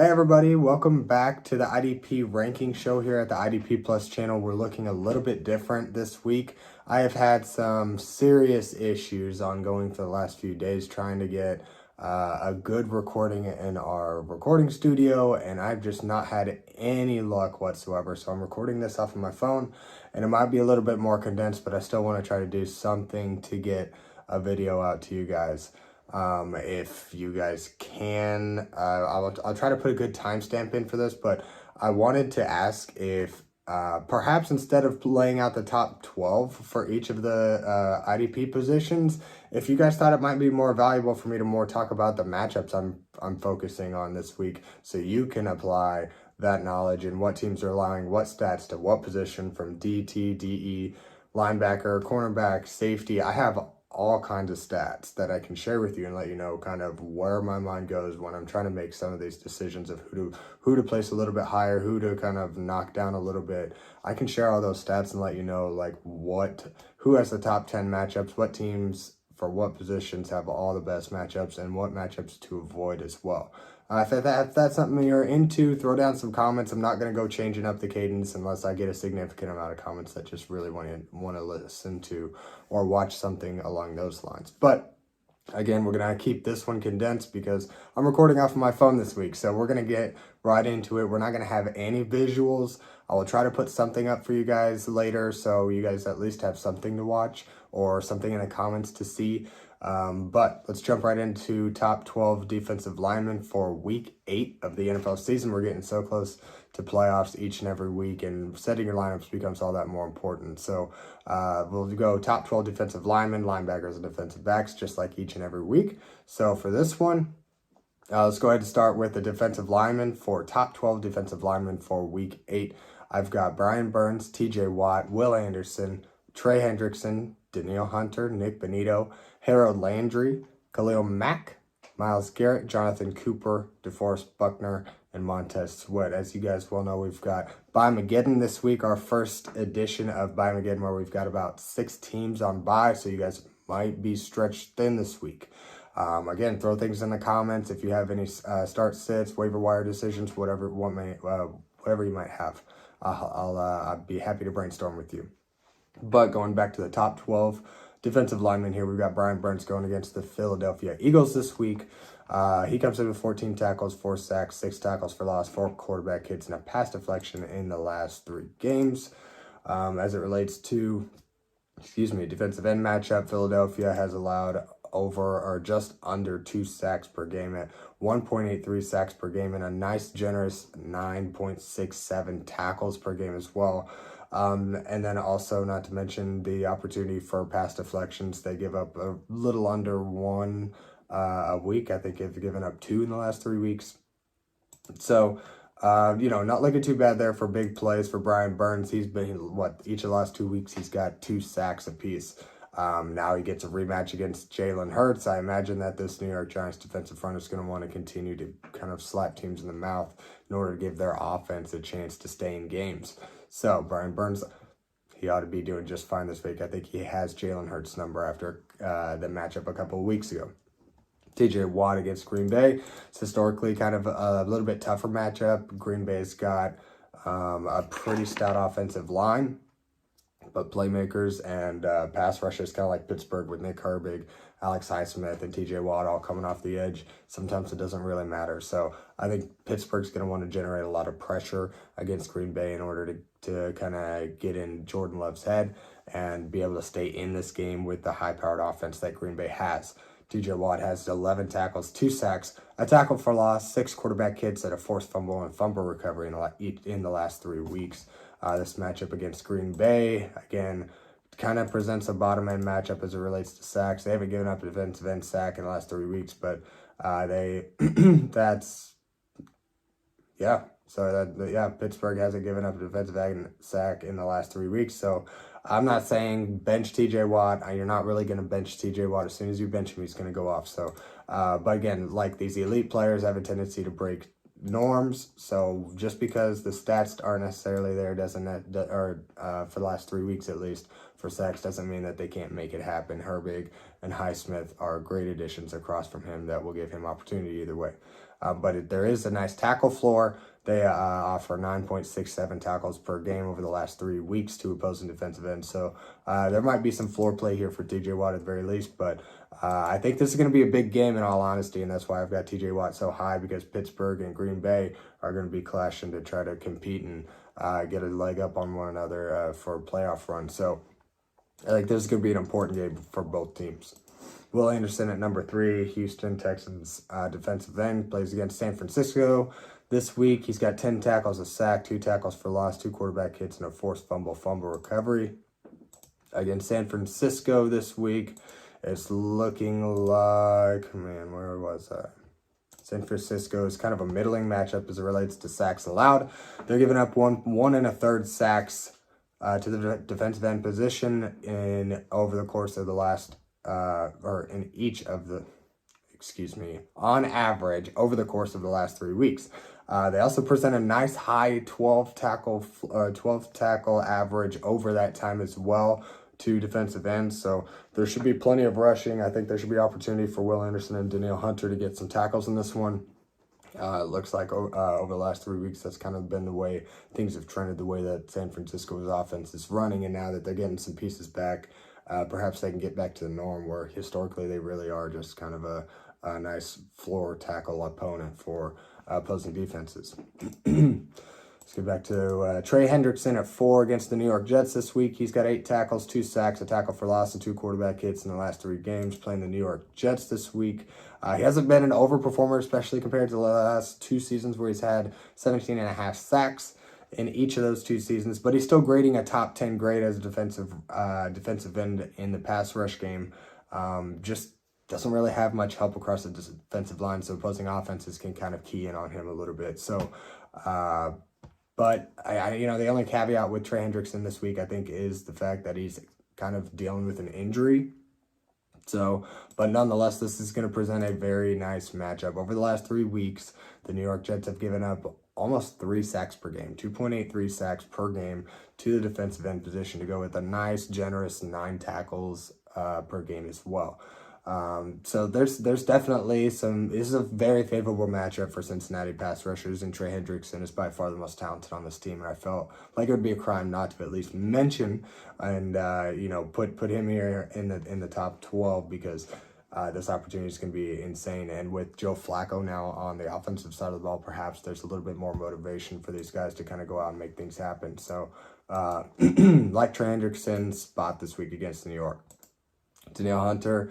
Hey everybody, welcome back to the IDP Ranking Show here at the IDP Plus channel. We're looking a little bit different this week. I have had some serious issues ongoing for the last few days trying to get a good recording in our recording studio, and I've just not had any luck whatsoever. So I'm recording this off of my phone, and it might be a little bit more condensed, but I still want to try to do something to get a video out to you guys. If you guys can, I'll try to put a good timestamp in for this, but I wanted to ask if perhaps instead of laying out the top 12 for each of the IDP positions, if you guys thought it might be more valuable for me to more talk about the matchups I'm focusing on this week, so you can apply that knowledge and what teams are allowing what stats to what position from DT, DE, linebacker, cornerback, safety. I have all kinds of stats that I can share with you and let you know kind of where my mind goes when I'm trying to make some of these decisions of who to place a little bit higher, who to kind of knock down a little bit. I can share all those stats and let you know like who has the top 10 matchups, what teams for what positions have all the best matchups, and what matchups to avoid as well. If that's something you're into, throw down some comments. I'm not going to go changing up the cadence unless I get a significant amount of comments that just really want to listen to or watch something along those lines. But again, we're going to keep this one condensed because I'm recording off of my phone this week. So we're going to get right into it. We're not going to have any visuals. I will try to put something up for you guys later so you guys at least have something to watch or something in the comments to see. But let's jump right into top 12 defensive linemen for week 8 of the NFL season. We're getting so close to playoffs each and every week, and setting your lineups becomes all that more important. So we'll go top 12 defensive linemen, linebackers, and defensive backs, just like each and every week. So for this one, let's go ahead and start with the defensive linemen for top 12 defensive linemen for week 8. I've got Brian Burns, TJ Watt, Will Anderson, Trey Hendrickson, Danielle Hunter, Nik Bonitto, Harold Landry, Khalil Mack, Myles Garrett, Jonathon Cooper, DeForest Buckner, and Montez Sweat. As you guys well know, we've got Bye-Mageddon this week, our first edition of Bye-Mageddon, where we've got about 6 teams on bye, so you guys might be stretched thin this week. Again, throw things in the comments if you have any start sits, waiver wire decisions, whatever you might have. I'll be happy to brainstorm with you. But going back to the top 12 defensive linemen here, we've got Brian Burns going against the Philadelphia Eagles this week. He comes in with 14 tackles, 4 sacks, 6 tackles for loss, 4 quarterback hits, and a pass deflection in the last 3 games. As it relates to, defensive end matchup, Philadelphia has allowed over or just under 2 sacks per game at 1.83 sacks per game, and a nice generous 9.67 tackles per game as well. And then also, not to mention the opportunity for pass deflections. They give up a little under 1 a week. I think they've given up 2 in the last 3 weeks. So, not looking too bad there for big plays for Brian Burns. He's been, each of the last 2 weeks, he's got 2 sacks apiece. Now he gets a rematch against Jalen Hurts. I imagine that this New York Giants defensive front is going to want to continue to kind of slap teams in the mouth in order to give their offense a chance to stay in games. So Brian Burns, he ought to be doing just fine this week. I think he has Jalen Hurts' number after the matchup a couple of weeks ago. TJ Watt against Green Bay. It's historically kind of a little bit tougher matchup. Green Bay's got a pretty stout offensive line, but playmakers and pass rushers, kind of like Pittsburgh with Nick Herbig, Alex Highsmith, and TJ Watt all coming off the edge. Sometimes it doesn't really matter. So I think Pittsburgh's going to want to generate a lot of pressure against Green Bay in order to kind of get in Jordan Love's head and be able to stay in this game with the high-powered offense that Green Bay has. TJ Watt has 11 tackles, 2 sacks, a tackle for loss, 6 quarterback hits, and a forced fumble and fumble recovery in the last 3 weeks. This matchup against Green Bay, again, kind of presents a bottom-end matchup as it relates to sacks. They haven't given up a defensive end sack in the last 3 weeks, but Pittsburgh hasn't given up a defensive end sack in the last 3 weeks. So I'm not saying bench TJ Watt. You're not really going to bench TJ Watt. As soon as you bench him, he's going to go off. So, but again, like these elite players have a tendency to break norms. So just because the stats aren't necessarily there for the last 3 weeks at least for sacks doesn't mean that they can't make it happen. Herbig and Highsmith are great additions across from him that will give him opportunity either way. but there is a nice tackle floor. They offer 9.67 tackles per game over the last 3 weeks to opposing defensive ends. So there might be some floor play here for TJ Watt at the very least, but I think this is going to be a big game in all honesty, and that's why I've got TJ Watt so high, because Pittsburgh and Green Bay are going to be clashing to try to compete and get a leg up on one another for a playoff run. So I think this is going to be an important game for both teams. Will Anderson at number 3, Houston Texans defensive end, plays against San Francisco this week. He's got 10 tackles, a sack, 2 tackles for loss, 2 quarterback hits, and a forced fumble recovery. Against San Francisco this week, it's looking like, man, where was that? San Francisco is kind of a middling matchup as it relates to sacks allowed. They're giving up 1 1/3 sacks to the defensive end position over the course of the last, on average over the course of the last 3 weeks. They also present a nice high 12 tackle average over that time as well to defensive ends. So there should be plenty of rushing. I think there should be opportunity for Will Anderson and Danielle Hunter to get some tackles in this one. It looks like over the last 3 weeks, that's kind of been the way things have trended, the way that San Francisco's offense is running. And now that they're getting some pieces back, perhaps they can get back to the norm where historically they really are just kind of a nice floor tackle opponent for opposing defenses. Let's get back to Trey Hendrickson at 4 against the New York Jets this week. He's got 8 tackles, 2 sacks, a tackle for loss, and 2 quarterback hits in the last 3 games playing the New York Jets this week. He hasn't been an overperformer, especially compared to the last 2 seasons where he's had 17.5 sacks in each of those 2 seasons, but he's still grading a top 10 grade as a defensive end in the pass rush game. Just doesn't really have much help across the defensive line, so opposing offenses can kind of key in on him a little bit. So, but the only caveat with Trey Hendrickson this week, I think, is the fact that he's kind of dealing with an injury. So, but nonetheless, this is going to present a very nice matchup. Over the last 3 weeks, the New York Jets have given up almost 3 sacks per game, 2.83 sacks per game to the defensive end position to go with a nice, generous 9 tackles per game as well. So there's definitely this is a very favorable matchup for Cincinnati pass rushers, and Trey Hendrickson is by far the most talented on this team, and I felt like it would be a crime not to at least mention and put him here in the top 12, because this opportunity is going to be insane. And with Joe Flacco now on the offensive side of the ball, perhaps there's a little bit more motivation for these guys to kind of go out and make things happen. So like Trey Hendrickson's spot this week against New York. Danielle Hunter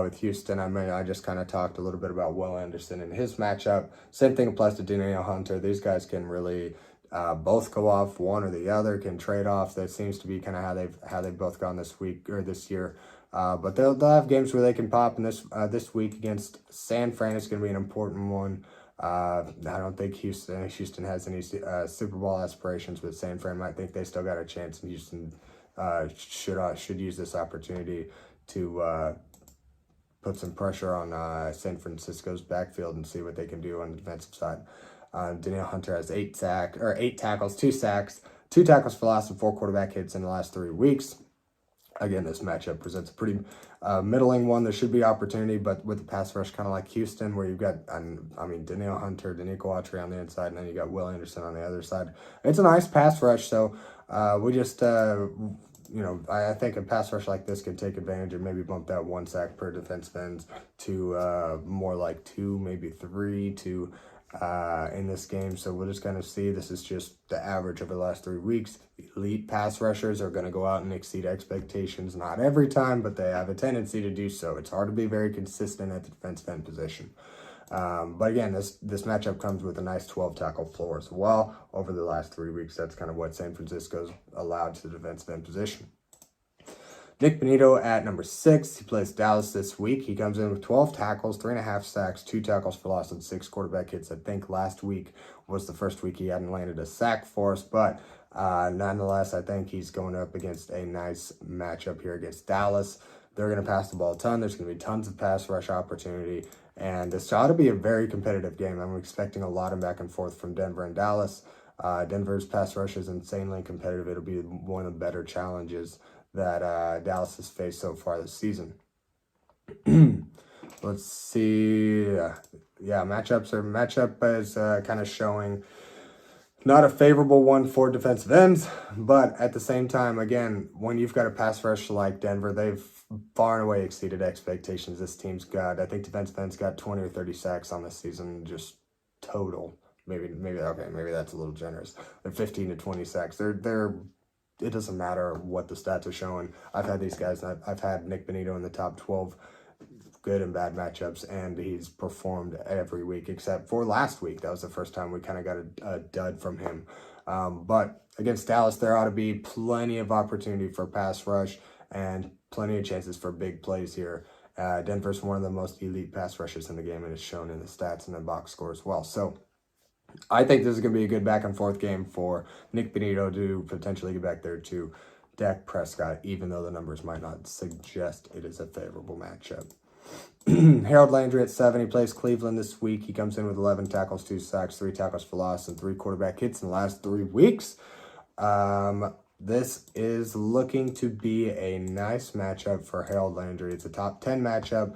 with Houston. I just kind of talked a little bit about Will Anderson and his matchup. Same thing applies to Danielle Hunter. These guys can really both go off. One or the other can trade off. That seems to be kind of how they've both gone this week or this year. But they'll have games where they can pop. And this week against San Fran is going to be an important one. I don't think Houston has any Super Bowl aspirations, but San Fran might think they still got a chance, and Houston should use this opportunity to put some pressure on San Francisco's backfield and see what they can do on the defensive side. Danielle Hunter has 8 tackles, 2 sacks, 2 tackles for loss, and 4 quarterback hits in the last 3 weeks. Again, this matchup presents a pretty middling one. There should be opportunity, but with the pass rush, kind of like Houston, where you've got, Danielle Hunter, Danico Autry on the inside, and then you got Will Anderson on the other side. It's a nice pass rush, so we just... I think a pass rush like this can take advantage and maybe bump that 1 sack per defensive end to more like 2, maybe 3 in this game. So we'll just kind of see. This is just the average over the last 3 weeks. Elite pass rushers are going to go out and exceed expectations. Not every time, but they have a tendency to do so. It's hard to be very consistent at the defensive end position. But again, this matchup comes with a nice 12 tackle floor as well over the last 3 weeks. That's kind of what San Francisco's allowed to the defensive end position. Nik Bonitto at number 6. He plays Dallas this week. He comes in with 12 tackles, 3.5 sacks, 2 tackles for loss, and 6 quarterback hits. I think last week was the first week he hadn't landed a sack for us, but nonetheless, I think he's going up against a nice matchup here against Dallas. They're going to pass the ball a ton. There's going to be tons of pass rush opportunity. And this ought to be a very competitive game. I'm expecting a lot of back and forth from Denver and Dallas. Denver's pass rush is insanely competitive. It'll be one of the better challenges that Dallas has faced so far this season. Let's see. Matchup is kind of showing not a favorable one for defensive ends, but at the same time, again, when you've got a pass rush like Denver, they've far and away exceeded expectations. This team's got, I think defensive ends got 20 or 30 sacks on this season, just total. Maybe that's a little generous. They're 15 to 20 sacks. It doesn't matter what the stats are showing. I've had these guys, I've had Nik Bonitto in the top 12 good and bad matchups, and he's performed every week except for last week. That was the first time we kind of got a dud from him. But against Dallas, there ought to be plenty of opportunity for pass rush and plenty of chances for big plays here. Denver's one of the most elite pass rushers in the game, and it's shown in the stats and the box score as well. So I think this is going to be a good back and forth game for Nik Bonitto to potentially get back there to Dak Prescott, even though the numbers might not suggest it is a favorable matchup. Harold Landry at 7. He plays Cleveland this week. He comes in with 11 tackles, 2 sacks, 3 tackles for loss, and 3 quarterback hits in the last 3 weeks. This is looking to be a nice matchup for Harold Landry. It's a top 10 matchup.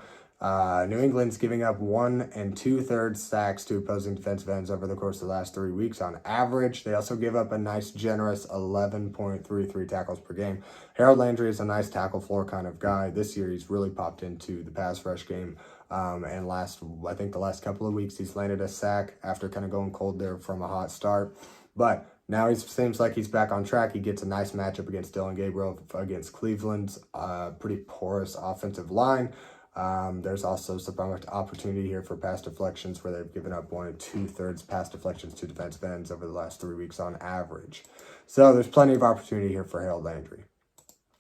New England's giving up 1 2/3 sacks to opposing defensive ends over the course of the last 3 weeks on average. They also give up a nice, generous 11.33 tackles per game. Harold Landry is a nice tackle floor kind of guy. This year, he's really popped into the pass rush game. And I think the last couple of weeks, he's landed a sack after kind of going cold there from a hot start. But now he seems like he's back on track. He gets a nice matchup against Dillon Gabriel against Cleveland's pretty porous offensive line. There's also some opportunity here for pass deflections where they've given up 1 2/3 pass deflections to defensive ends over the last 3 weeks on average. So there's plenty of opportunity here for Harold Landry.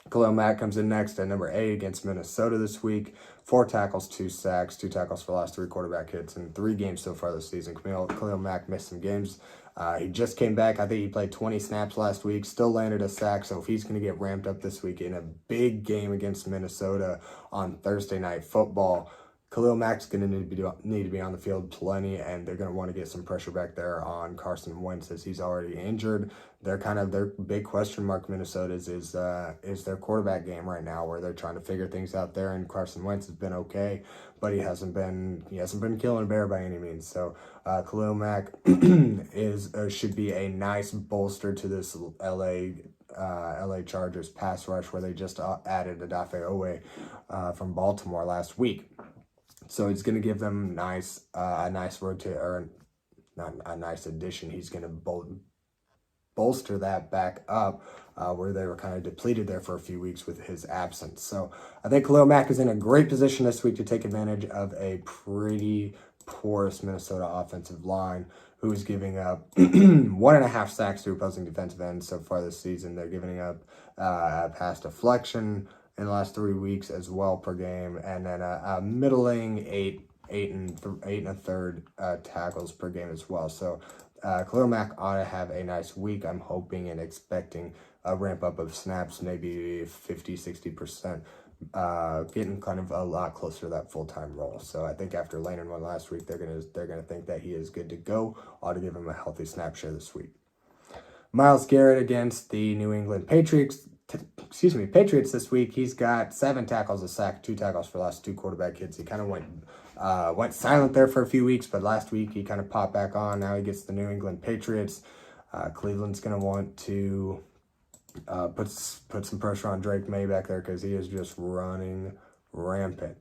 Khalil Mack comes in next at number 8 against Minnesota this week. 4 tackles, 2 sacks, 2 tackles for loss, 3 quarterback hits in 3 games so far this season. Khalil Mack missed some games. He just came back. I think he played 20 snaps last week, still landed a sack. So if he's going to get ramped up this week in a big game against Minnesota on Thursday Night Football, Khalil Mack's going to need to be on the field plenty, and they're going to want to get some pressure back there on Carson Wentz as he's already injured. Their big question mark, Minnesota's, is their quarterback game right now, where they're trying to figure things out there. And Carson Wentz has been okay, but he hasn't been killing a bear by any means. So Khalil Mack should be a nice bolster to this LA Chargers pass rush, where they just added Odafe Owe from Baltimore last week. So he's going to give them a nice addition. He's going to bolster that back up where they were kind of depleted there for a few weeks with his absence. So I think Khalil Mack is in a great position this week to take advantage of a pretty porous Minnesota offensive line who's giving up 1.5 sacks to opposing defensive ends so far this season. They're giving up a pass deflection in the last 3 weeks as well per game, and then a middling 8 1/3 tackles per game as well. So Khalil Mack ought to have a nice week. I'm hoping and expecting a ramp up of snaps, maybe 50-60%, getting kind of a lot closer to that full-time role. So I think after landing one last week, they're gonna think that he is good to go. Ought to give him a healthy snap share this week. Myles Garrett against the New England Patriots this week. He's got 7 tackles, a sack, 2 tackles for loss, 2 quarterback hits. He kind of went silent there for a few weeks, but last week he kind of popped back on. Now he gets the New England Patriots. Cleveland's going to want to put some pressure on Drake May back there because he is just running rampant.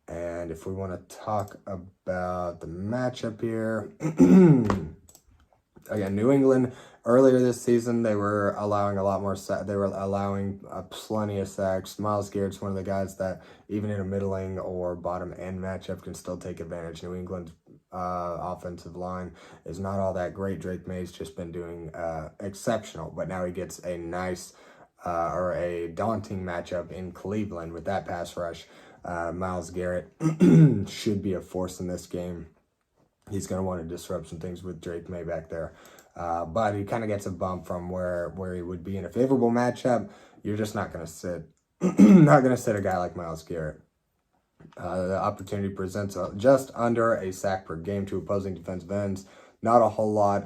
And if we want to talk about the matchup here, again, New England, earlier this season, they were allowing a lot more they were allowing plenty of sacks. Myles Garrett's one of the guys that, even in a middling or bottom end matchup, can still take advantage. New England's offensive line is not all that great. Drake May's just been doing exceptional, but now he gets a nice or a daunting matchup in Cleveland with that pass rush. Myles Garrett should be a force in this game. He's going to want to disrupt some things with Drake May back there. But he kind of gets a bump from where he would be in a favorable matchup. You're just not going to sit a guy like Myles Garrett. The opportunity presents just under a sack per game to opposing defensive ends. Not a whole lot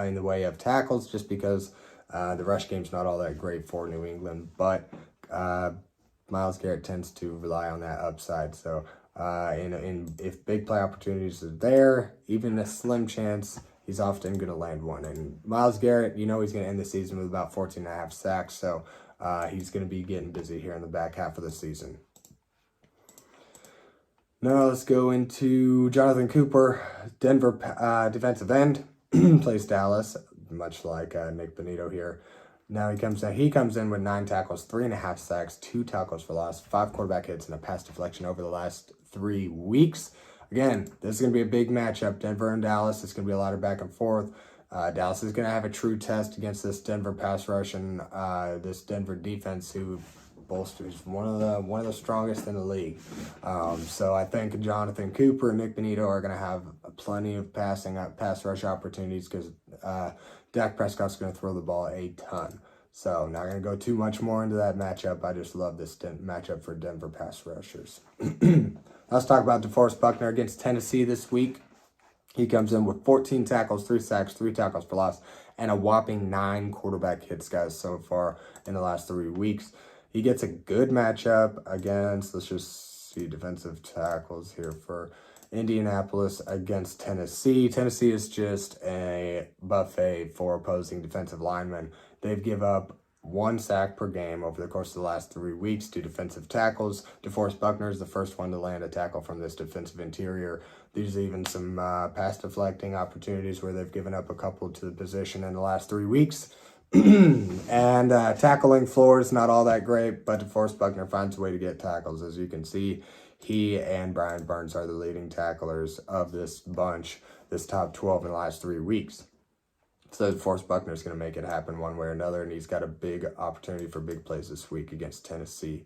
in the way of tackles, just because the rush game's not all that great for New England. But Myles Garrett tends to rely on that upside. So if big play opportunities are there, even a slim chance, he's often going to land one. And Myles Garrett, he's going to end the season with about 14.5 sacks. So he's going to be getting busy here in the back half of the season. Now let's go into Jonathon Cooper, Denver defensive end, plays Dallas, much like Nik Bonitto here. Now he comes in with 9 tackles, 3.5 sacks, 2 tackles for loss, 5 quarterback hits, and a pass deflection over the last 3 weeks. Again, this is going to be a big matchup, Denver and Dallas. It's going to be a lot of back and forth. Dallas is going to have a true test against this Denver pass rush and this Denver defense, who bolsters one of the strongest in the league. So I think Jonathon Cooper and Nik Bonitto are going to have plenty of pass rush opportunities because Dak Prescott's going to throw the ball a ton. So not going to go too much more into that matchup. I just love this matchup for Denver pass rushers. Let's talk about DeForest Buckner against Tennessee this week. He comes in with 14 tackles, 3 sacks, 3 tackles for loss, and a whopping 9 quarterback hits, guys, so far in the last 3 weeks. He gets a good matchup against, let's just see, defensive tackles here for Indianapolis against Tennessee. Tennessee is just a buffet for opposing defensive linemen. They've given up 1 sack per game over the course of the last 3 weeks to defensive tackles. DeForest Buckner is the first one to land a tackle from this defensive interior. There's even some pass deflecting opportunities where they've given up a couple to the position in the last 3 weeks. And tackling floor is not all that great, but DeForest Buckner finds a way to get tackles. As you can see, he and Brian Burns are the leading tacklers of this bunch, this top 12 in the last 3 weeks. So DeForest Buckner is going to make it happen one way or another, and he's got a big opportunity for big plays this week against Tennessee.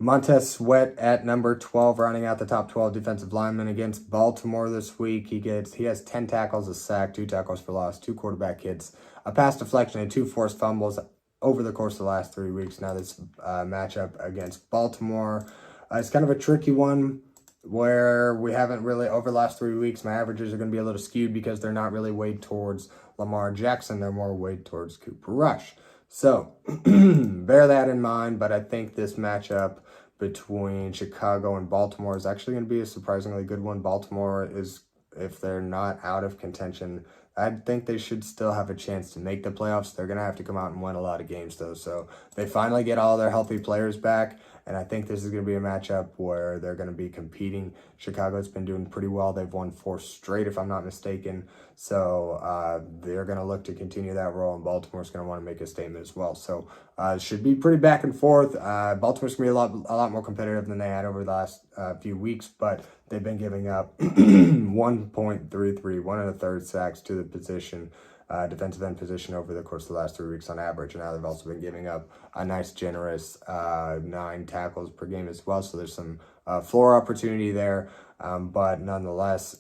Montez Sweat at number 12, rounding out the top 12 defensive linemen against Baltimore this week. He has 10 tackles, a sack, 2 tackles for loss, 2 quarterback hits, a pass deflection, and 2 forced fumbles over the course of the last 3 weeks. Now this matchup against Baltimore, it's kind of a tricky one where we haven't really, over the last 3 weeks, my averages are going to be a little skewed because they're not really weighed towards Lamar Jackson. They're more weighed towards Cooper Rush. So bear that in mind, but I think this matchup between Chicago and Baltimore is actually going to be a surprisingly good one. Baltimore is, if they're not out of contention, I think they should still have a chance to make the playoffs. They're going to have to come out and win a lot of games, though. So they finally get all their healthy players back, and I think this is going to be a matchup where they're going to be competing. Chicago's been doing pretty well. They've won 4 straight, if I'm not mistaken. So they're going to look to continue that role, and Baltimore's going to want to make a statement as well. So it should be pretty back and forth. Baltimore's going to be a lot more competitive than they had over the last few weeks, but they've been giving up 1.33, 1 1/3 sacks to the position, defensive end position over the course of the last 3 weeks on average. And now they've also been giving up a nice generous 9 tackles per game as well. So there's some floor opportunity there. But nonetheless,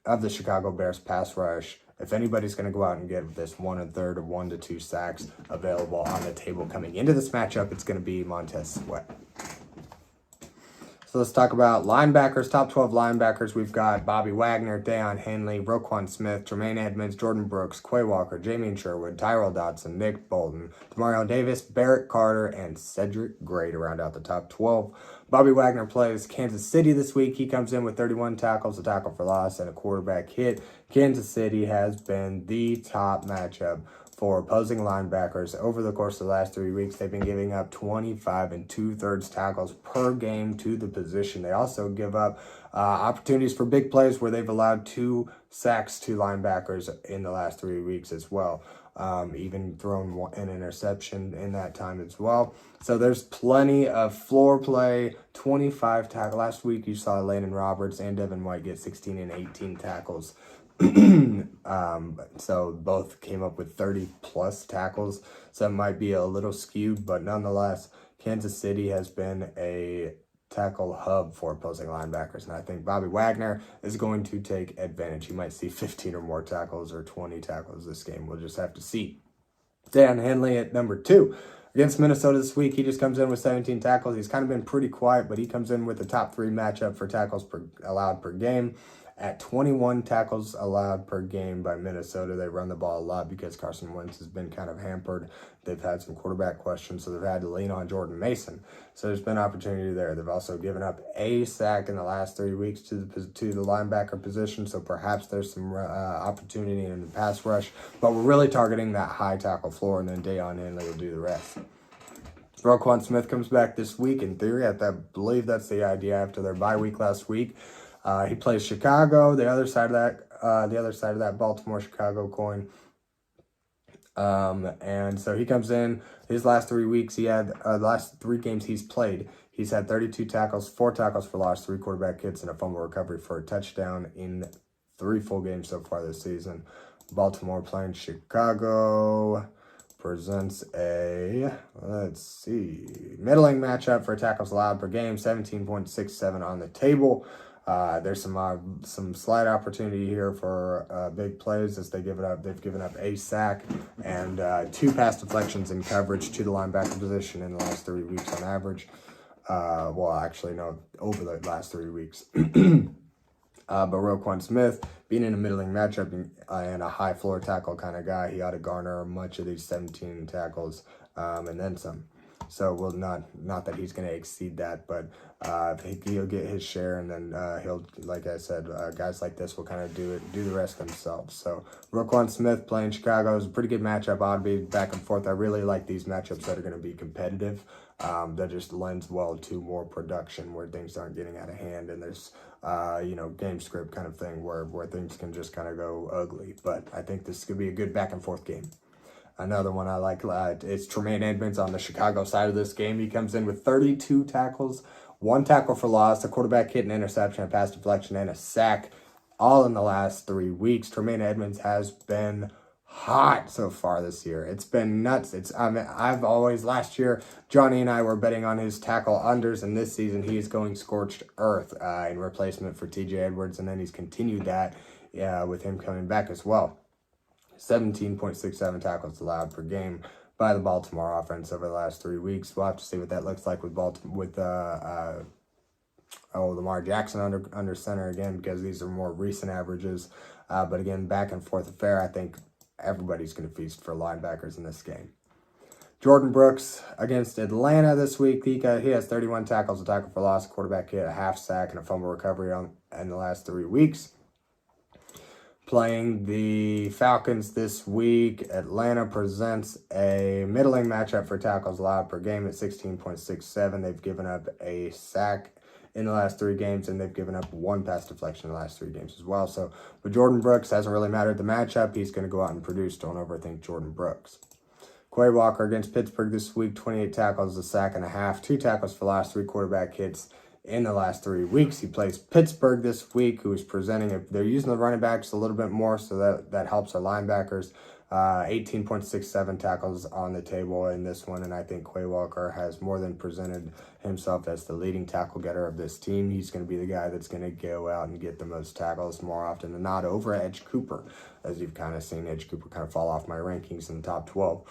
of the Chicago Bears pass rush, if anybody's going to go out and get this 1 1/3 of 1 to 2 sacks available on the table coming into this matchup, it's going to be Montez Sweat. So let's talk about linebackers, top 12 linebackers. We've got Bobby Wagner, Daiyan Henley, Roquan Smith, Tremaine Edmunds, Jordyn Brooks, Quay Walker, Jamien Sherwood, Tyrel Dodson, Nik Bonitto, DeMario Davis, Barrett Carter, and Cedric Gray to round out the top 12. Bobby Wagner plays Kansas City this week. He comes in with 31 tackles, a tackle for loss, and a quarterback hit. Kansas City has been the top matchup for opposing linebackers over the course of the last 3 weeks. They've been giving up 25 2/3 tackles per game to the position. They also give up opportunities for big plays where they've allowed 2 sacks to linebackers in the last 3 weeks as well. Even thrown an interception in that time as well. So there's plenty of floor play, 25 tackles. Last week you saw Landon Roberts and Devin White get 16 and 18 tackles. So both came up with 30 plus tackles. So it might be a little skewed, but nonetheless, Kansas City has been a tackle hub for opposing linebackers. And I think Bobby Wagner is going to take advantage. You might see 15 or more tackles or 20 tackles this game. We'll just have to see. Daiyan Henley at number 2. Against Minnesota this week, he just comes in with 17 tackles. He's kind of been pretty quiet, but he comes in with the top 3 matchup for tackles allowed per game. at 21 tackles allowed per game by Minnesota. They run the ball a lot because Carson Wentz has been kind of hampered. They've had some quarterback questions, so they've had to lean on Jordan Mason. So there's been opportunity there. They've also given up a sack in the last 3 weeks to the linebacker position, so perhaps there's some opportunity in the pass rush. But we're really targeting that high tackle floor, and then Daiyan Henley will do the rest. Roquan Smith comes back this week. In theory, I believe that's the idea after their bye week last week. He plays Chicago, the other side of that Baltimore-Chicago coin. And so he comes in. His last 3 weeks, he had the last 3 games he's played. He's had 32 tackles, 4 tackles for loss, 3 quarterback hits, and a fumble recovery for a touchdown in 3 full games so far this season. Baltimore playing Chicago presents a, middling matchup for tackles allowed per game, 17.67 on the table. There's some slight opportunity here for big plays as they've given up a sack and 2 pass deflections in coverage to the linebacker position in the last 3 weeks on average. Over the last 3 weeks. But Roquan Smith, being in a middling matchup and a high floor tackle kind of guy, he ought to garner much of these 17 tackles and then some. So we'll not that he's going to exceed that, but he'll get his share, and then he'll, like I said, guys like this will kind of do the rest themselves. So Roquan Smith playing Chicago is a pretty good matchup. Ought to be back and forth. I really like these matchups that are going to be competitive. That just lends well to more production where things aren't getting out of hand, and there's game script kind of thing where things can just kind of go ugly. But I think this could be a good back and forth game. Another one I like is Tremaine Edmunds on the Chicago side of this game. He comes in with 32 tackles, 1 tackle for loss, a quarterback hit, an interception, a pass deflection, and a sack, all in the last 3 weeks. Tremaine Edmunds has been hot so far this year. It's been nuts. Last year, Johnny and I were betting on his tackle unders, and this season he's going scorched earth in replacement for TJ Edwards, and then he's continued that with him coming back as well. 17.67 tackles allowed per game by the Baltimore offense over the last 3 weeks. We'll have to see what that looks like with Lamar Jackson under center again, because these are more recent averages. But again, back and forth affair. I think everybody's going to feast for linebackers in this game. Jordyn Brooks against Atlanta this week. He has 31 tackles, a tackle for loss, a quarterback hit, a half sack, and a fumble recovery in the last 3 weeks. Playing the Falcons this week, Atlanta presents a middling matchup for tackles allowed per game at 16.67. They've given up a sack in the last 3 games, and they've given up 1 pass deflection in the last 3 games as well. So, but Jordyn Brooks hasn't really mattered the matchup. He's going to go out and produce. Don't overthink Jordyn Brooks. Quay Walker against Pittsburgh this week, 28 tackles, a sack and a half, 2 tackles for loss, 3 quarterback hits in the last 3 weeks. He plays Pittsburgh this week, who is presenting they're using the running backs a little bit more, so that helps our linebackers. 18.67 tackles on the table in this one, and I think Quay Walker has more than presented himself as the leading tackle getter of this team. He's going to be the guy that's going to go out and get the most tackles more often than not over Edge Cooper, as you've kind of seen Edge Cooper kind of fall off my rankings in the top 12.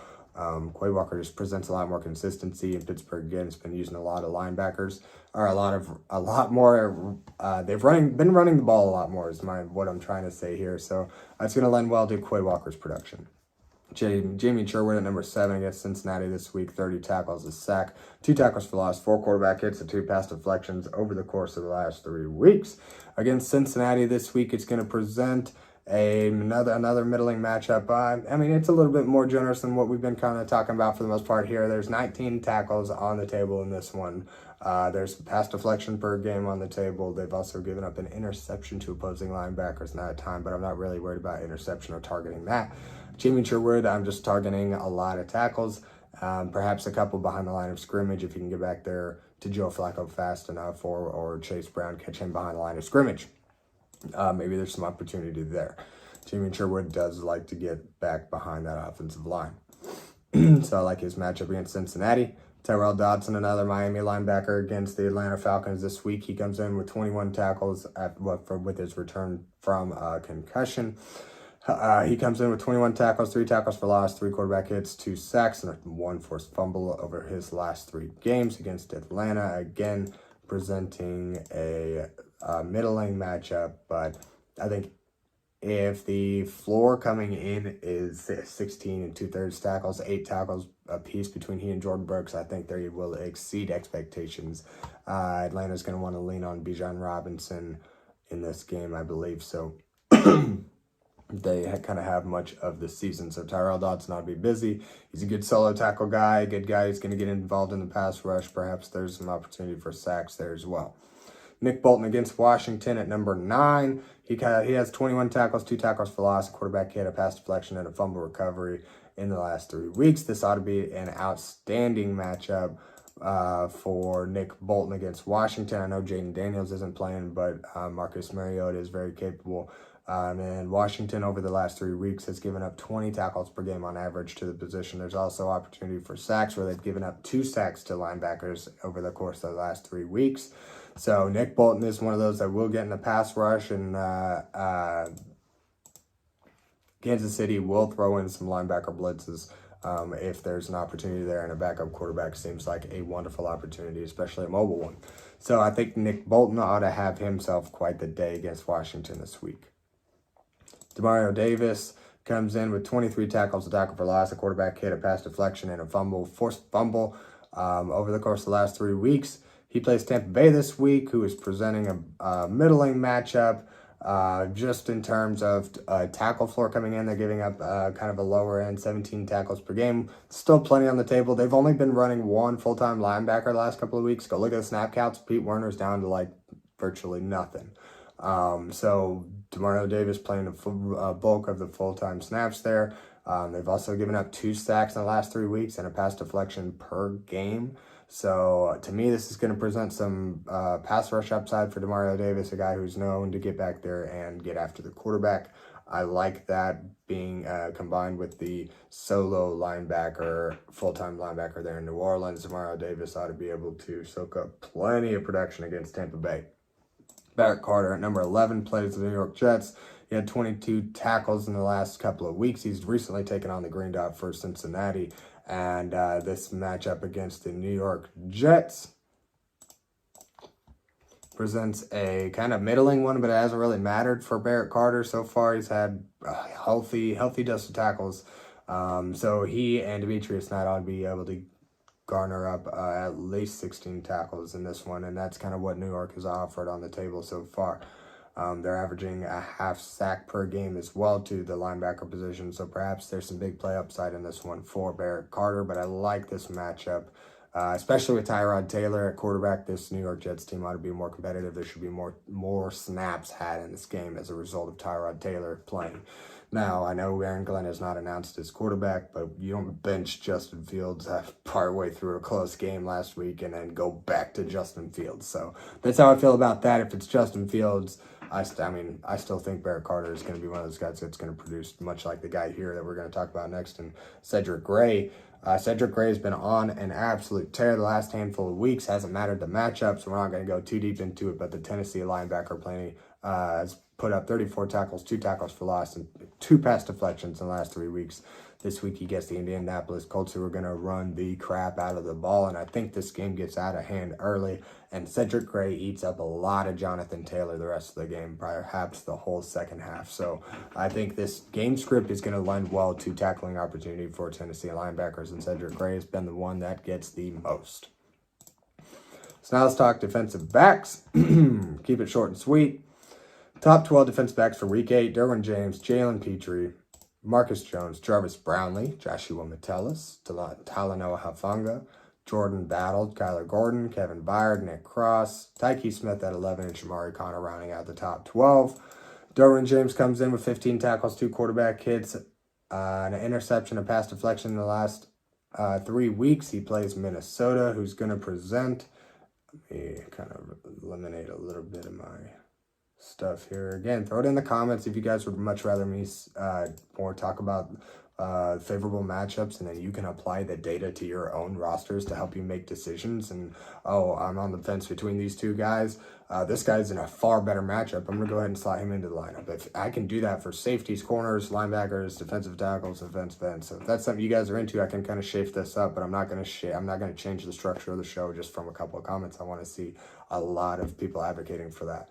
Quay Walker just presents a lot more consistency, and Pittsburgh again has been using a lot of linebackers, or a lot more. They've been running the ball a lot more is what I'm trying to say here. So it's going to lend well to Quay Walker's production. Jamien Sherwood at number 7 against Cincinnati this week, 30 tackles, a sack, 2 tackles for loss, 4 quarterback hits, and 2 pass deflections over the course of the last 3 weeks. Against Cincinnati this week, it's going to present another middling matchup. It's a little bit more generous than what we've been kind of talking about for the most part here. There's 19 tackles on the table in this one. There's pass deflection per game on the table. They've also given up an interception to opposing linebackers in that time, but I'm not really worried about interception or targeting that. Jamien Sherwood, I'm just targeting a lot of tackles, perhaps a couple behind the line of scrimmage if you can get back there to Joe Flacco fast enough, or Chase Brown catch him behind the line of scrimmage. Maybe there's some opportunity there. Jamien Sherwood does like to get back behind that offensive line. So I like his matchup against Cincinnati. Tyrel Dodson, another Miami linebacker against the Atlanta Falcons this week. He comes in with 21 tackles with his return from concussion. He comes in with 21 tackles, 3 tackles for loss, 3 quarterback hits, 2 sacks, and 1 forced fumble over his last 3 games against Atlanta. Again, presenting a middling matchup, but I think if the floor coming in is 16 and 2/3 tackles, 8 tackles a piece between he and Jordyn Brooks, I think they will exceed expectations. Atlanta's going to want to lean on Bijan Robinson in this game, I believe. So they kind of have much of the season. So Tyrel Dodson ought to be busy. He's a good solo tackle guy, a good guy who's going to get involved in the pass rush. Perhaps there's some opportunity for sacks there as well. Nik Bolton against Washington at number 9. He has 21 tackles, 2 tackles for loss, a quarterback hit, a pass deflection, and a fumble recovery in the last 3 weeks. This ought to be an outstanding matchup for Nik Bolton against Washington. I know Jaden Daniels isn't playing, but Marcus Mariota is very capable. And Washington over the last 3 weeks has given up 20 tackles per game on average to the position. There's also opportunity for sacks where they've given up 2 sacks to linebackers over the course of the last 3 weeks. So Nik Bolton is one of those that will get in the pass rush, and Kansas City will throw in some linebacker blitzes if there's an opportunity there, and a backup quarterback seems like a wonderful opportunity, especially a mobile one. So I think Nik Bolton ought to have himself quite the day against Washington this week. DeMario Davis comes in with 23 tackles, a tackle for loss, a quarterback hit, a pass deflection, and a forced fumble over the course of the last 3 weeks. He plays Tampa Bay this week, who is presenting a middling matchup just in terms of tackle floor coming in. They're giving up kind of a lower end, 17 tackles per game. Still plenty on the table. They've only been running 1 full-time linebacker the last couple of weeks. Go look at the snap counts. Pete Werner's down to like virtually nothing. So DeMario Davis playing the bulk of the full-time snaps there. They've also given up 2 sacks in the last 3 weeks and a pass deflection per game. So to me, this is going to present some pass rush upside for DeMario Davis, a guy who's known to get back there and get after the quarterback. I like that being combined with the solo linebacker, full-time linebacker there in New Orleans. DeMario Davis ought to be able to soak up plenty of production against Tampa Bay. Barrett Carter at number 11 plays the New York Jets. He had 22 tackles in the last couple of weeks. He's recently taken on the Green Dot for Cincinnati. And this matchup against the New York Jets presents a kind of middling one, but it hasn't really mattered for Barrett Carter so far. He's had healthy dust of tackles. So he and Demetrius Knight ought to be able to garner up at least 16 tackles in this one, and that's kind of what New York has offered on the table so far. They're averaging a half sack per game as well to the linebacker position, so perhaps there's some big play upside in this one for Barrett Carter, but I like this matchup, especially with Tyrod Taylor at quarterback. This New York Jets team ought to be more competitive. There should be more snaps had in this game as a result of Tyrod Taylor playing. Now, I know Aaron Glenn has not announced his quarterback, but you don't bench Justin Fields partway through a close game last week and then go back to Justin Fields. So that's how I feel about that. If it's Justin Fields, I still think Barrett Carter is going to be one of those guys that's going to produce much like the guy here that we're going to talk about next, and Cedric Gray. Cedric Gray has been on an absolute tear the last handful of weeks. Hasn't mattered the matchup, so we're not going to go too deep into it, but the Tennessee linebacker playing has put up 34 tackles, 2 tackles for loss, and 2 pass deflections in the last 3 weeks. This week he gets the Indianapolis Colts, who are going to run the crap out of the ball, and I think this game gets out of hand early, and Cedric Gray eats up a lot of Jonathan Taylor the rest of the game, perhaps the whole second half. So I think this game script is going to lend well to tackling opportunity for Tennessee linebackers, and Cedric Gray has been the one that gets the most. So now let's talk defensive backs. Keep it short and sweet. Top 12 defensive backs for Week 8, Derwin James, Jalen Pitre, Marcus Jones, Jarvis Brownlee, Joshua Metellus, Talanoa Hufanga, Jordan Battle, Kyler Gordon, Kevin Byard, Nick Cross, Tykee Smith at 11, and Chamarri Conner rounding out the top 12. Derwin James comes in with 15 tackles, 2 quarterback hits, an interception, a pass deflection in the last 3 weeks. He plays Minnesota, who's going to present. Let me kind of eliminate a little bit of my stuff here. Again, throw it in the comments if you guys would much rather me more talk about favorable matchups, and then you can apply the data to your own rosters to help you make decisions. And I'm on the fence between these 2 guys. This guy's in a far better matchup. I'm gonna go ahead and slot him into the lineup. If I can do that for safeties, corners, linebackers, defensive tackles, defensive ends. So if that's something you guys are into, I can kind of shape this up, but I'm not gonna change the structure of the show just from a couple of comments. I want to see a lot of people advocating for that.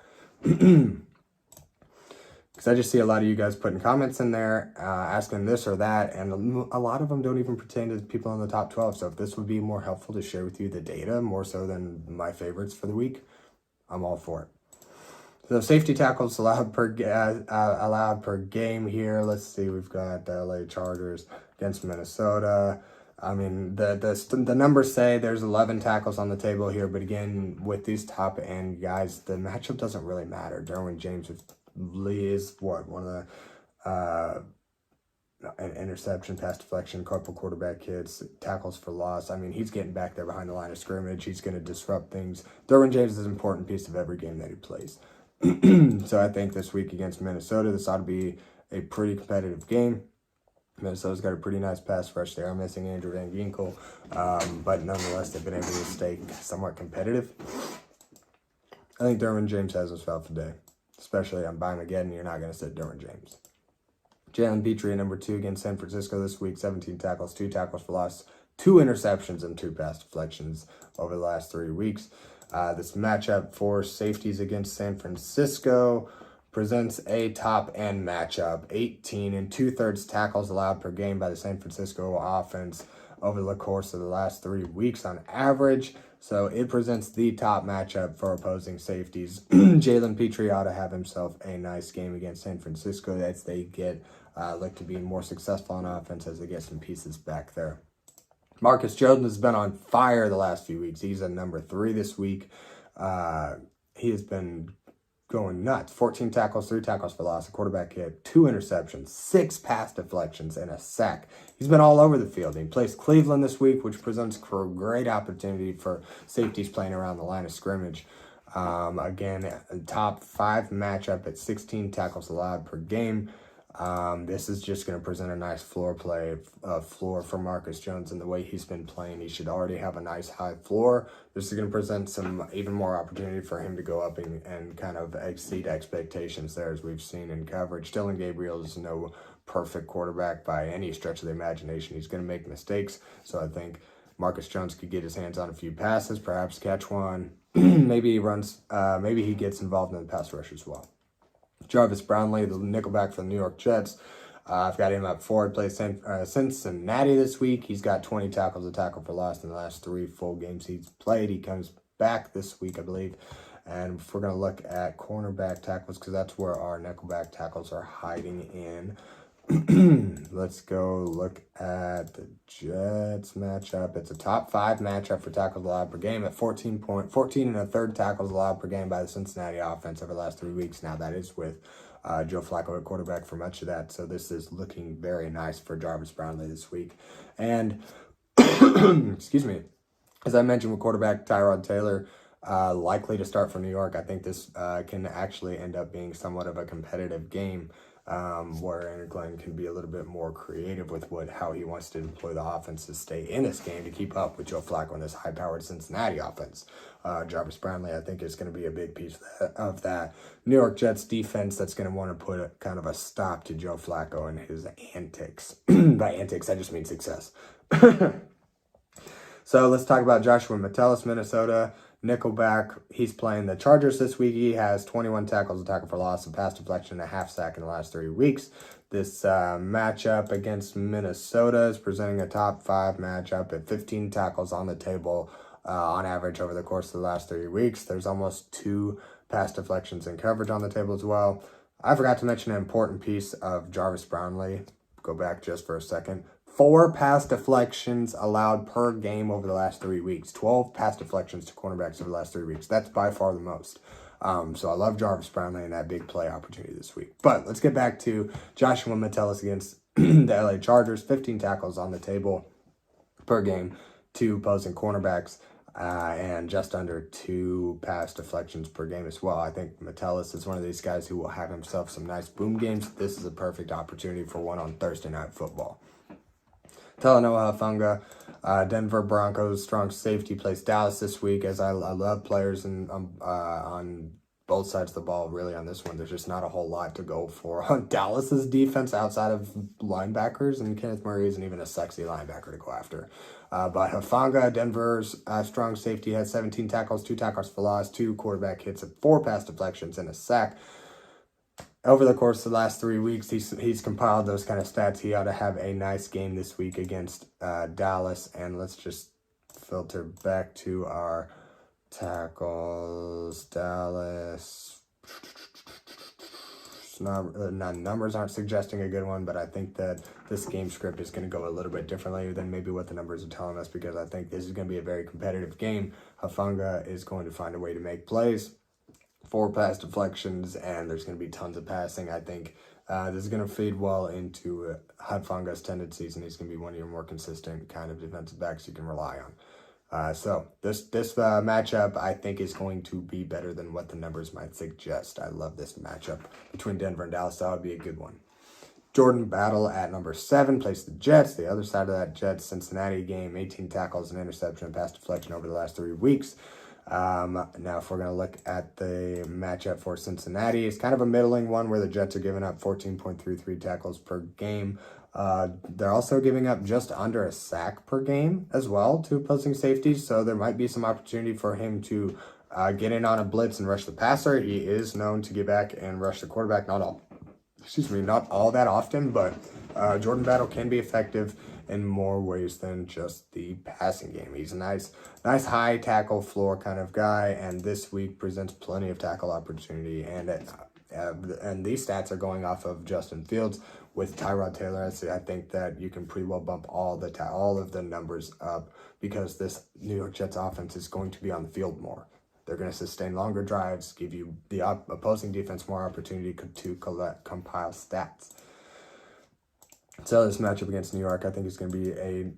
Because I just see a lot of you guys putting comments in there, asking this or that, and a lot of them don't even pertain to people in the top 12. So if this would be more helpful to share with you the data, more so than my favorites for the week, I'm all for it. So safety tackles allowed per game here. Let's see, we've got the LA Chargers against Minnesota. I mean, the numbers say there's 11 tackles on the table here, but again, with these top end guys, the matchup doesn't really matter. Derwin James is one of the an interception, pass deflection, couple quarterback hits, tackles for loss. I mean, he's getting back there behind the line of scrimmage. He's going to disrupt things. Derwin James is an important piece of every game that he plays. So I think this week against Minnesota, this ought to be a pretty competitive game. Minnesota's got a pretty nice pass rush there. I'm missing Andrew Van Ginkel, but nonetheless, they've been able to stay somewhat competitive. I think Derwin James has himself a day, especially on Buymageddon. You're not going to sit Derwin James. Jalen Pitre, number 2 against San Francisco this week, 17 tackles, 2 tackles for loss, 2 interceptions, and 2 pass deflections over the last 3 weeks. This matchup for safeties against San Francisco presents a top-end matchup. 18 2/3 tackles allowed per game by the San Francisco offense over the course of the last 3 weeks on average. So it presents the top matchup for opposing safeties. Jalen Pitre ought to have himself a nice game against San Francisco as they look to be more successful on offense as they get some pieces back there. Marcus Jones has been on fire the last few weeks. He's at number 3 this week. He has been going nuts. 14 tackles, 3 tackles for loss, a quarterback hit, 2 interceptions, 6 pass deflections, and a sack. He's been all over the field. He plays Cleveland this week, which presents a great opportunity for safeties playing around the line of scrimmage. Again, top 5 matchup at 16 tackles allowed per game. This is just going to present a nice floor for Marcus Jones, and the way he's been playing, he should already have a nice high floor. This is going to present some even more opportunity for him to go up and kind of exceed expectations there, as we've seen in coverage. Dillon Gabriel is no perfect quarterback by any stretch of the imagination. He's going to make mistakes, so I think Marcus Jones could get his hands on a few passes, perhaps catch one. Maybe he gets involved in the pass rush as well. Jarvis Brownlee, the nickelback for the New York Jets. I've got him up forward, plays Cincinnati this week. He's got 20 tackles, a tackle for loss in the last 3 full games he's played. He comes back this week, I believe. And if we're going to look at cornerback tackles, because that's where our nickelback tackles are hiding in. Let's go look at the Jets matchup. It's a top 5 matchup for tackles allowed per game at 14 1/3 tackles allowed per game by the Cincinnati offense over the last 3 weeks. Now that is with Joe Flacco at quarterback for much of that. So this is looking very nice for Jarvis Brownlee this week. And excuse me, as I mentioned with quarterback Tyrod Taylor, likely to start for New York, I think this can actually end up being somewhat of a competitive game. Where Aaron Glenn can be a little bit more creative with how he wants to deploy the offense to stay in this game to keep up with Joe Flacco and this high-powered Cincinnati offense. Jarvis Brownlee, I think, is going to be a big piece of that. New York Jets defense that's going to want to put kind of a stop to Joe Flacco and his antics. By antics, I just mean success. So let's talk about Joshua Metellus, Minnesota. Nickelback, he's playing the Chargers this week. He has 21 tackles, a tackle for loss, a pass deflection, and a half sack in the last 3 weeks. This matchup against Minnesota is presenting a top 5 matchup at 15 tackles on the table on average over the course of the last 3 weeks. There's almost 2 pass deflections and coverage on the table as well. I forgot to mention an important piece of Jarvis Brownlee. Go back just for a second. 4 pass deflections allowed per game over the last 3 weeks. 12 pass deflections to cornerbacks over the last 3 weeks. That's by far the most. So I love Jarvis Brownlee and that big play opportunity this week. But let's get back to Joshua Metellus against the LA Chargers. 15 tackles on the table per game, 2 opposing cornerbacks, and just under 2 pass deflections per game as well. I think Metellus is one of these guys who will have himself some nice boom games. This is a perfect opportunity for one on Thursday Night Football. Talanoa Hufanga, Denver Broncos strong safety, plays Dallas this week. As I love players on both sides of the ball, really, on this one. There's just not a whole lot to go for on Dallas's defense outside of linebackers, and Kenneth Murray isn't even a sexy linebacker to go after. But Hufanga, Denver's strong safety, had 17 tackles, 2 tackles for loss, 2 quarterback hits, 4 pass deflections, and a sack. over the course of the last 3 weeks, he's compiled those kind of stats. He ought to have a nice game this week against Dallas. And let's just filter back to our tackles. Dallas. Numbers aren't suggesting a good one, but I think that this game script is going to go a little bit differently than maybe what the numbers are telling us, because I think this is going to be a very competitive game. Hufanga is going to find a way to make plays, 4 pass deflections, and there's going to be tons of passing. I think this is going to feed well into Hufanga's tendencies, and he's going to be one of your more consistent kind of defensive backs you can rely on. So this matchup, I think, is going to be better than what the numbers might suggest. I love this matchup between Denver and Dallas. That would be a good one. Jordan Battle at number 7 plays the Jets. The other side of that Jets-Cincinnati game, 18 tackles, an interception, and pass deflection over the last 3 weeks. Now, if we're going to look at the matchup for Cincinnati, it's kind of a middling one where the Jets are giving up 14.33 tackles per game. They're also giving up just under a sack per game as well to opposing safeties, so there might be some opportunity for him to get in on a blitz and rush the passer. He is known to get back and rush the quarterback, not all that often, but Jordan Battle can be effective in more ways than just the passing game. He's a nice high tackle floor kind of guy, and this week presents plenty of tackle opportunity. And these stats are going off of Justin Fields with Tyrod Taylor. I think that you can pretty well bump all of the numbers up, because this New York Jets offense is going to be on the field more. They're going to sustain longer drives, give you the opposing defense more opportunity to compile stats. So this matchup against New York, I think, is going to be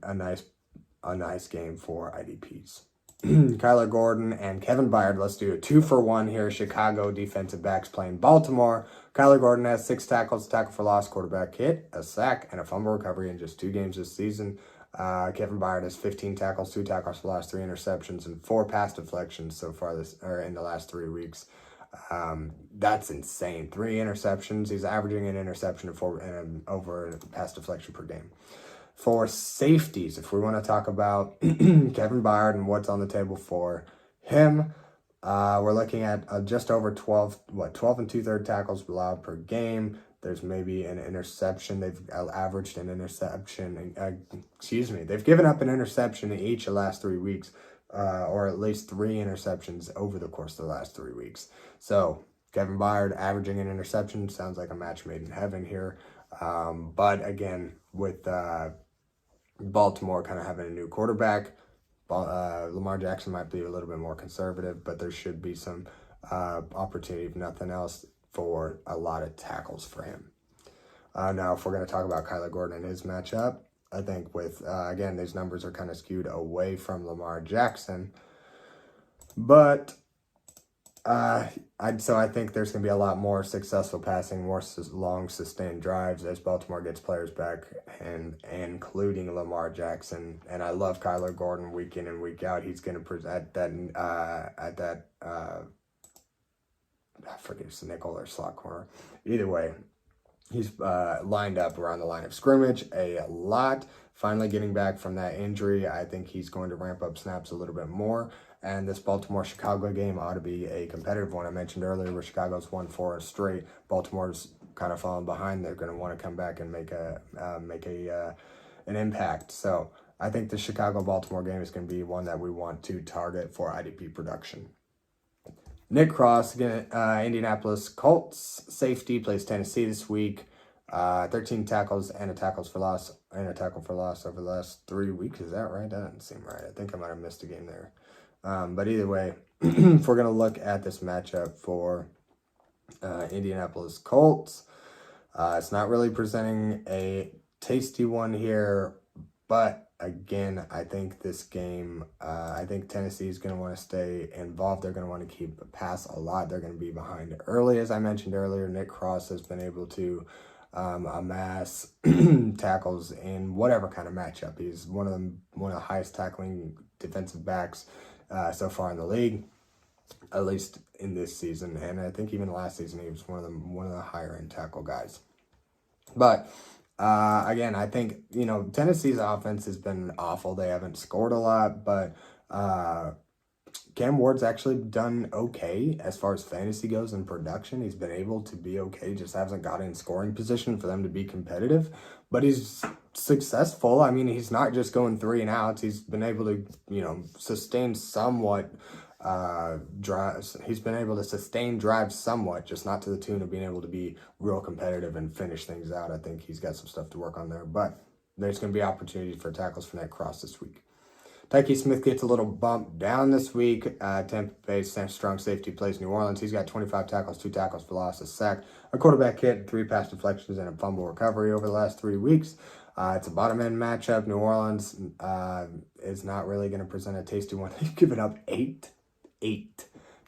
a nice game for IDPs. Kyler Gordon and Kevin Byard. Let's do a 2-for-1 here. Chicago defensive backs playing Baltimore. Kyler Gordon has 6 tackles, tackle for loss, quarterback hit, a sack, and a fumble recovery in just 2 games this season. Kevin Byard has 15 tackles, 2 tackles for loss, 3 interceptions, and 4 pass deflections so far in the last 3 weeks. That's insane. 3 interceptions. He's averaging an interception and over a pass deflection per game. For safeties, if we want to talk about Kevin Byard and what's on the table for him, we're looking at just over 12 and 2/3 tackles allowed per game. There's maybe an interception. They've averaged an interception. They've given up an interception in each of the last 3 weeks, or at least 3 interceptions over the course of the last 3 weeks. So Kevin Byard averaging an interception sounds like a match made in heaven here. But again, with Baltimore kind of having a new quarterback, Lamar Jackson might be a little bit more conservative, but there should be some opportunity, if nothing else, for a lot of tackles for him. Now, if we're going to talk about Kyler Gordon and his matchup, I think with, again, these numbers are kind of skewed away from Lamar Jackson, but I think there's going to be a lot more successful passing, more long sustained drives as Baltimore gets players back, and including Lamar Jackson. And I love Kyler Gordon week in and week out. He's going to present that I forget if it's nickel or slot corner. Either way, he's lined up around the line of scrimmage a lot. Finally getting back from that injury, I think he's going to ramp up snaps a little bit more. And this Baltimore-Chicago game ought to be a competitive one. I mentioned earlier where Chicago's won 4 straight. Baltimore's kind of falling behind. They're going to want to come back and make an impact. So I think the Chicago-Baltimore game is going to be one that we want to target for IDP production. Nick Cross, again, Indianapolis Colts safety, plays Tennessee this week. 13 tackles and a tackle for loss over the last 3 weeks. Is that right? That doesn't seem right. I think I might have missed a game there. But either way, if we're going to look at this matchup for Indianapolis Colts, it's not really presenting a tasty one here, but again, I think this game, I think Tennessee is going to want to stay involved. They're going to want to keep a pass a lot. They're going to be behind early. As I mentioned earlier, Nick Cross has been able to amass tackles in whatever kind of matchup. He's one of the highest tackling defensive backs so far in the league, at least in this season. And I think even last season he was one of the higher end tackle guys. But again, I think, Tennessee's offense has been awful. They haven't scored a lot, but Cam Ward's actually done okay as far as fantasy goes and production. He's been able to be okay, just hasn't got in scoring position for them to be competitive. But he's successful. I mean, he's not just going 3 and outs. He's been able to, sustain somewhat drives. He's been able to sustain drives somewhat, just not to the tune of being able to be real competitive and finish things out. I think he's got some stuff to work on there. But there's going to be opportunities for tackles for Nate Cross this week. Tykee Smith gets a little bump down this week. Tampa Bay's strong safety plays New Orleans. He's got 25 tackles, 2 tackles for loss, a sack, a quarterback hit, 3 pass deflections, and a fumble recovery over the last 3 weeks. It's a bottom-end matchup. New Orleans is not really going to present a tasty one. They've given up 8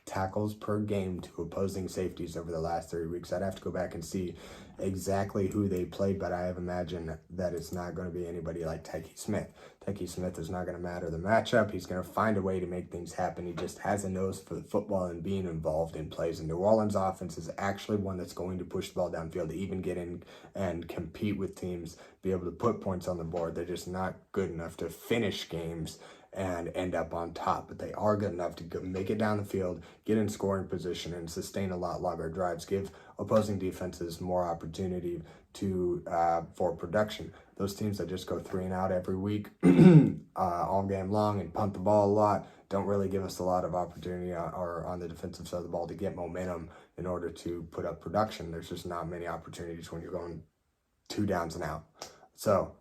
tackles per game to opposing safeties over the last 3 weeks. I'd have to go back and see exactly who they played, but I have imagined that it's not going to be anybody like Tykee Smith. Tykee Smith is not going to matter the matchup. He's going to find a way to make things happen. He just has a nose for the football and being involved in plays. And New Orleans offense is actually one that's going to push the ball downfield to even get in and compete with teams, be able to put points on the board. They're just not good enough to finish games and end up on top, but they are good enough to make it down the field, get in scoring position, and sustain a lot longer drives, give opposing defenses more opportunity to for production. Those teams that just go 3 and out every week all game long and punt the ball a lot don't really give us a lot of opportunity or on the defensive side of the ball to get momentum in order to put up production. There's just not many opportunities when you're going 2 downs and out. So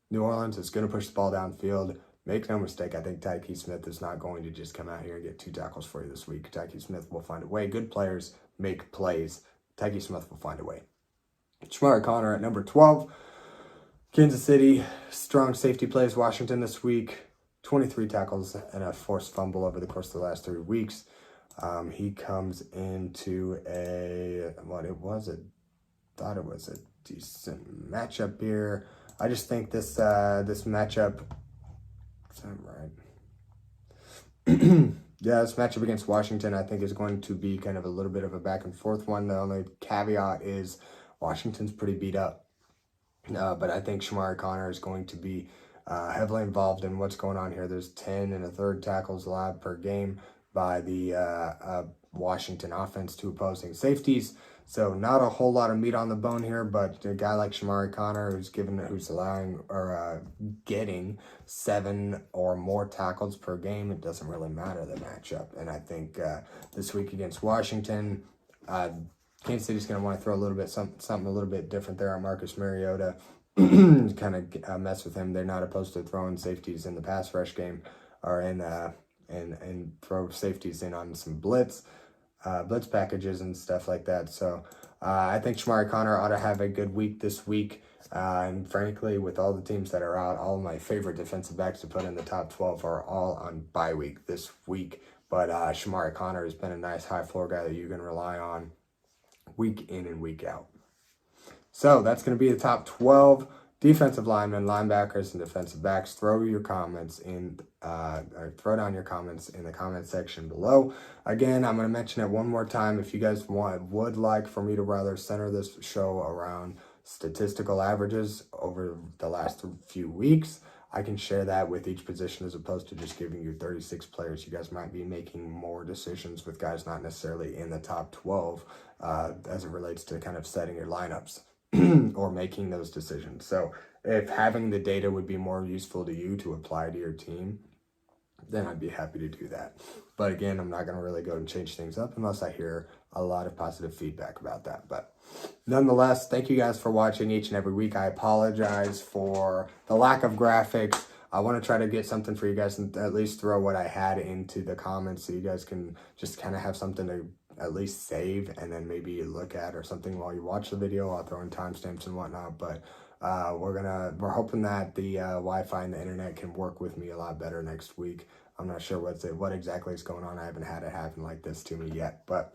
New Orleans is going to push the ball downfield. Make no mistake, I think Tykee Smith is not going to just come out here and get 2 tackles for you this week. Tykee Smith will find a way. Good players make plays. Tykee Smith will find a way. Chamarri Conner at number 12. Kansas City, strong safety plays Washington this week. 23 tackles and a forced fumble over the course of the last 3 weeks. He comes into thought it was a decent matchup here. I just think this matchup, is that right? Yeah, this matchup against Washington, I think, is going to be kind of a little bit of a back and forth one. The only caveat is Washington's pretty beat up. But I think Chamarri Conner is going to be heavily involved in what's going on here. There's 10 1/3 tackles allowed per game by the Washington offense to opposing safeties. So not a whole lot of meat on the bone here, but a guy like Chamarri Conner who's getting 7 or more tackles per game, it doesn't really matter the matchup. And I think this week against Washington, Kansas City's going to want to throw a little bit something a little bit different there on Marcus Mariota, kind of mess with him. They're not opposed to throwing safeties in the pass rush game or and throw safeties in on some blitz packages and stuff like that. So I think Chamarri Conner ought to have a good week this week. And frankly, with all the teams that are out, all of my favorite defensive backs to put in the top 12 are all on bye week this week. But Chamarri Conner has been a nice high floor guy that you can rely on week in and week out. So that's going to be the top 12 defensive linemen, linebackers, and defensive backs. Throw down your comments in the comment section below. Again, I'm going to mention it one more time. If you guys would like for me to rather center this show around statistical averages over the last few weeks, I can share that with each position as opposed to just giving you 36 players. You guys might be making more decisions with guys not necessarily in the top 12 as it relates to kind of setting your lineups or making those decisions. So if having the data would be more useful to you to apply to your team, then I'd be happy to do that. But again, I'm not going to really go and change things up unless I hear a lot of positive feedback about that. But nonetheless, thank you guys for watching each and every week. I apologize for the lack of graphics. I want to try to get something for you guys and at least throw what I had into the comments so you guys can just kind of have something to at least save and then maybe look at or something while you watch the video. I'll throw in timestamps and whatnot, but we're hoping that the Wi-Fi and the internet can work with me a lot better next week. I'm not sure what exactly is going on. I haven't had it happen like this to me yet, but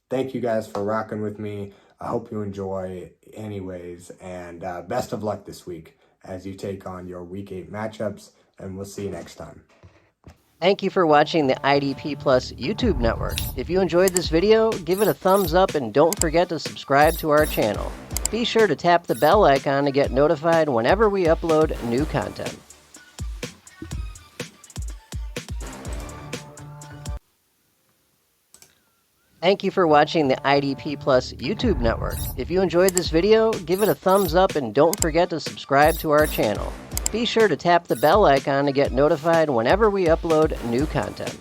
thank you guys for rocking with me. I hope you enjoy anyways, and best of luck this week as you take on your Week 8 matchups, and we'll see you next time. Thank you for watching the IDP Plus YouTube network. If you enjoyed this video, give it a thumbs up and don't forget to subscribe to our channel. Be sure to tap the bell icon to get notified whenever we upload new content. Thank you for watching the IDP Plus YouTube network. If you enjoyed this video, give it a thumbs up and don't forget to subscribe to our channel. Be sure to tap the bell icon to get notified whenever we upload new content.